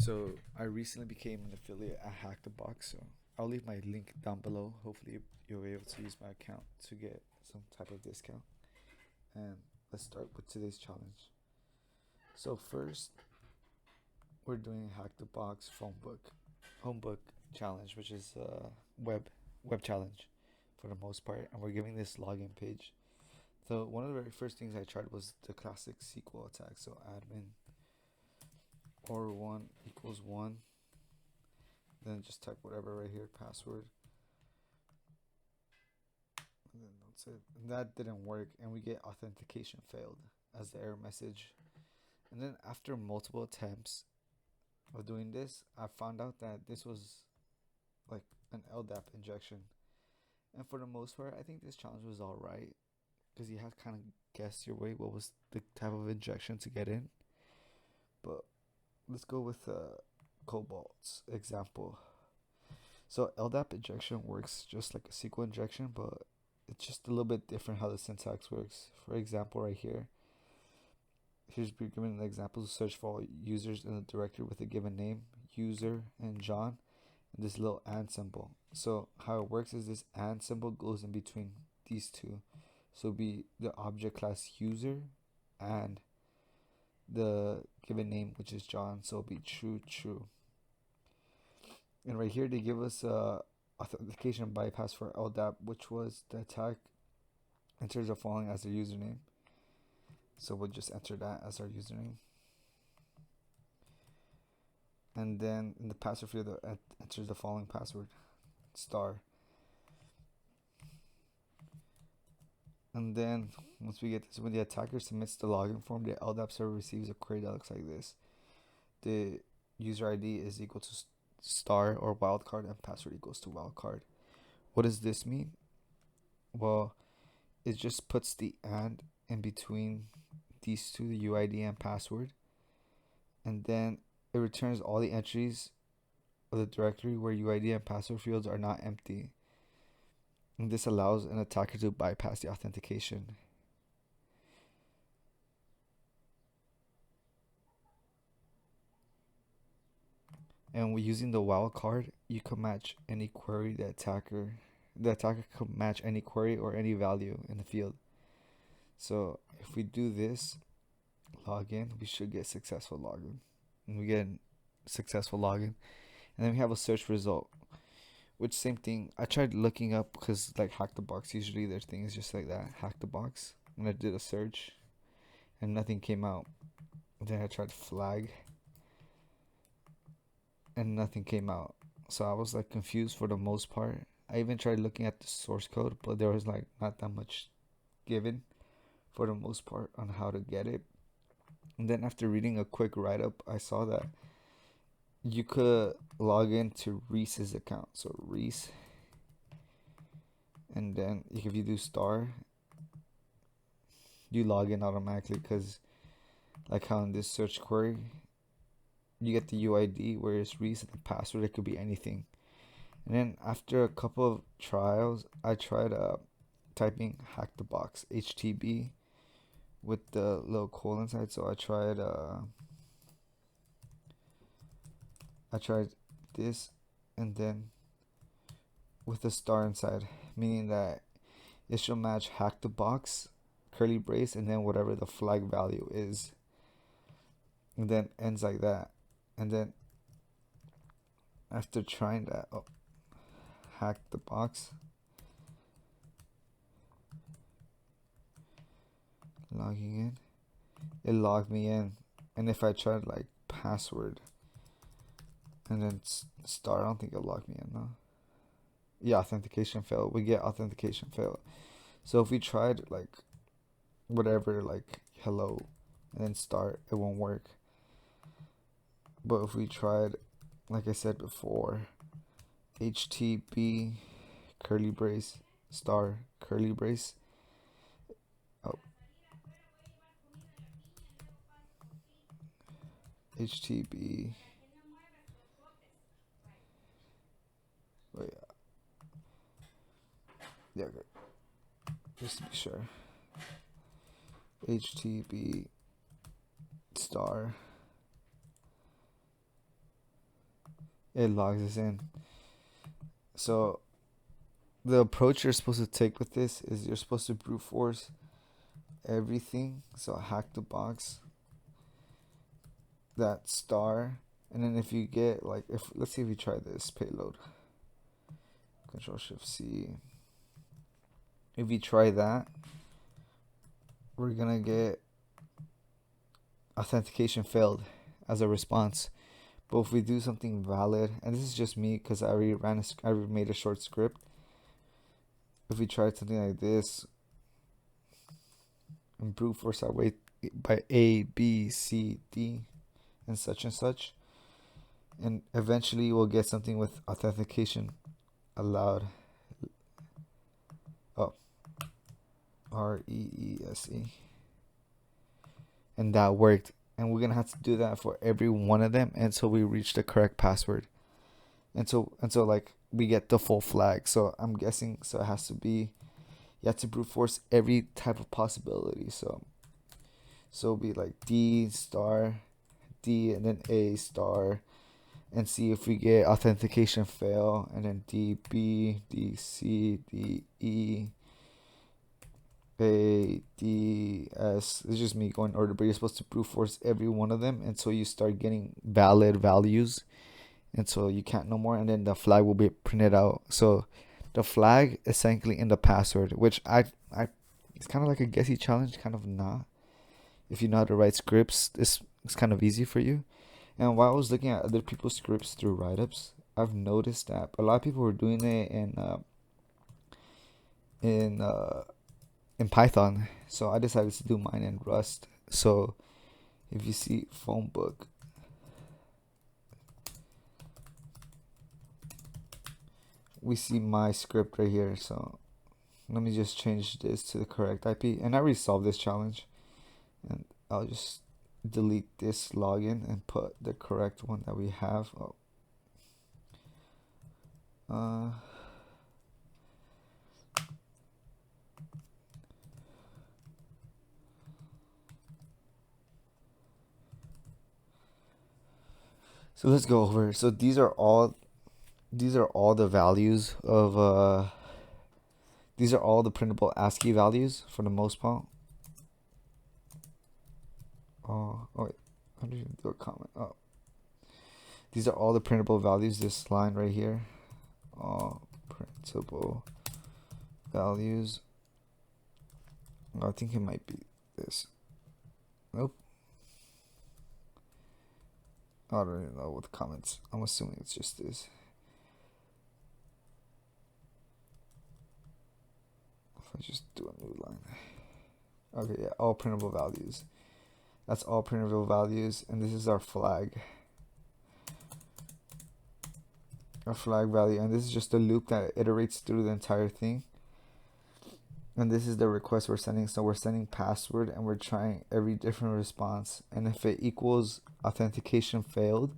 So I recently became an affiliate at Hack the Box, so I'll leave my link down below. Hopefully you'll be able to use my account to get some type of discount. And let's start with today's challenge. So first, we're doing Hack the Box phone book challenge, which is a web challenge for the most part, and we're giving this login page. So one of the very first things I tried was the classic SQL attack. So admin or 1 equals 1, then just type whatever right here, password, and then that's it. And that didn't work, and we get authentication failed as the error message. And then after multiple attempts of doing this, I found out that this was like an LDAP injection. And for the most part, I think this challenge was alright because you had kind of guessed your way what was the type of injection to get in. But let's go with Cobalt's example. So LDAP injection works just like a SQL injection, but it's just a little bit different how the syntax works. For example, right here, here's we're given an example to search for all users in the directory with a given name, user, and John, and this little and symbol. So how it works is this and symbol goes in between these two. So it'll be the object class user and the given name, which is John. So it'll be true. And right here they give us authentication bypass for LDAP, which was the attack enters the following as their username. So we'll just enter that as our username. And then in the password field, enters the following password, star. And then once we get this, when the attacker submits the login form, the LDAP server receives a query that looks like this. The user ID is equal to star or wildcard, and password equals to wildcard. What does this mean? Well, it just puts the and in between these two, the UID and password, and then it returns all the entries of the directory where UID and password fields are not empty. And this allows an attacker to bypass the authentication. And using the wildcard, you can match any query the attacker can match any query or any value in the field. So if we do this login, we should get successful login. And we get successful login. And then we have a search result. Which same thing, I tried looking up because like Hack the Box, usually their thing is just like that, Hack the Box. And I did a search and nothing came out. Then I tried flag and nothing came out. So I was like confused for the most part. I even tried looking at the source code, but there was like not that much given for the most part on how to get it. And then after reading a quick write-up, I saw that you could log into Reese's account. So Reese, and then if you do star, you log in automatically, because like how in this search query you get the UID, whereas Reese and the password, it could be anything. And then after a couple of trials, I tried typing Hack the Box HTB with the little colon inside. So I tried this, and then with a star inside, meaning that it should match Hack the Box curly brace and then whatever the flag value is, and then ends like that. And then after trying that, Hack the Box, logging in, it logged me in. And if I tried like password and then star, I don't think it'll log me in. No, yeah, authentication failed. We get authentication failed. So if we tried like whatever, like hello and then start, it won't work. But if we tried, like I said before, HTB curly brace star curly brace, oh, HTB, wait, yeah, okay, just to be sure, HTB star it logs us in. So the approach you're supposed to take with this is you're supposed to brute force everything. So hack the box, that star, and then if you get like, if let's see if we try this payload, Control Shift C. If you try that, we're gonna get authentication failed as a response. But if we do something valid, and this is just me because I already made a short script. If we try something like this and brute force our way by A, B, C, D, and such, and eventually we'll get something with authentication allowed. Oh, REESE, and that worked. And we're gonna have to do that for every one of them until we reach the correct password. Until like we get the full flag. So I'm guessing, so it has to be, you have to brute force every type of possibility. So it'll be like D star, D, and then A star, and see if we get authentication fail, and then D B, D C, D E, A, D, S. It's just me going in order, but you're supposed to brute force every one of them until you start getting valid values, until you can't no more, and then the flag will be printed out. So the flag is essentially in the password, which I it's kind of like a guessy challenge, kind of not. If you know how to write scripts, it's kind of easy for you. And while I was looking at other people's scripts through write-ups, I've noticed that a lot of people were doing it in Python. So I decided to do mine in Rust. So if you see PhoneBook, we see my script right here. So let me just change this to the correct IP, and I already solved this challenge, and I'll just delete this login and put the correct one that we have. So let's go over. So these are all the values of these are all the printable ASCII values for the most part. Oh wait, I didn't do a comment. Oh, these are all the printable values. This line right here, all printable values. Oh, I think it might be this. Nope. I don't even know what the comments. I'm assuming it's just this. If I just do a new line. Okay, yeah, all printable values. That's all printable values, and this is our flag. Our flag value, and this is just a loop that iterates through the entire thing. And this is the request we're sending. So we're sending password, and we're trying every different response. And if it equals authentication failed,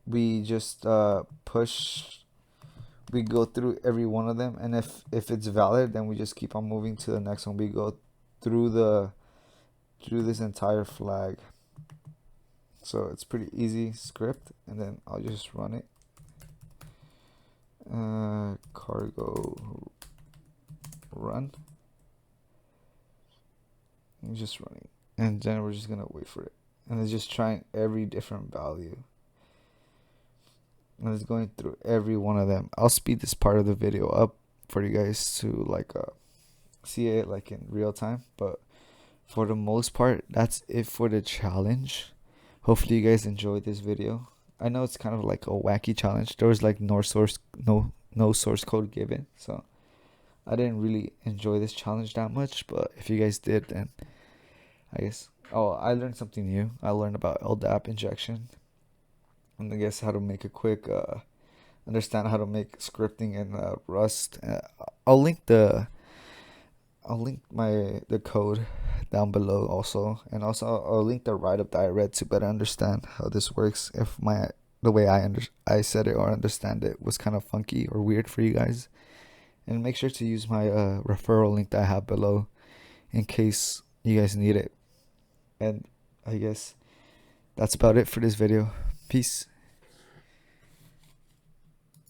we just we go through every one of them. And if it's valid, then we just keep on moving to the next one. We go through this entire flag. So it's pretty easy script, and then I'll just run it. Cargo run. I'm just running, and then we're just gonna wait for it, and it's just trying every different value, and it's going through every one of them. I'll speed this part of the video up for you guys to like see it like in real time, but for the most part, that's it for the challenge. Hopefully you guys enjoyed this video. I know it's kind of like a wacky challenge. There was like no source code given, so I didn't really enjoy this challenge that much. But if you guys did, then I guess, I learned something new. I learned about LDAP injection, and I guess how to make a quick understand how to make scripting in Rust. I'll link the code down below also, and also I'll link the write-up that I read to better understand how this works. If the way I said it or understand it was kind of funky or weird for you guys, and make sure to use my referral link that I have below in case you guys need it. And I guess that's about it for this video. Peace.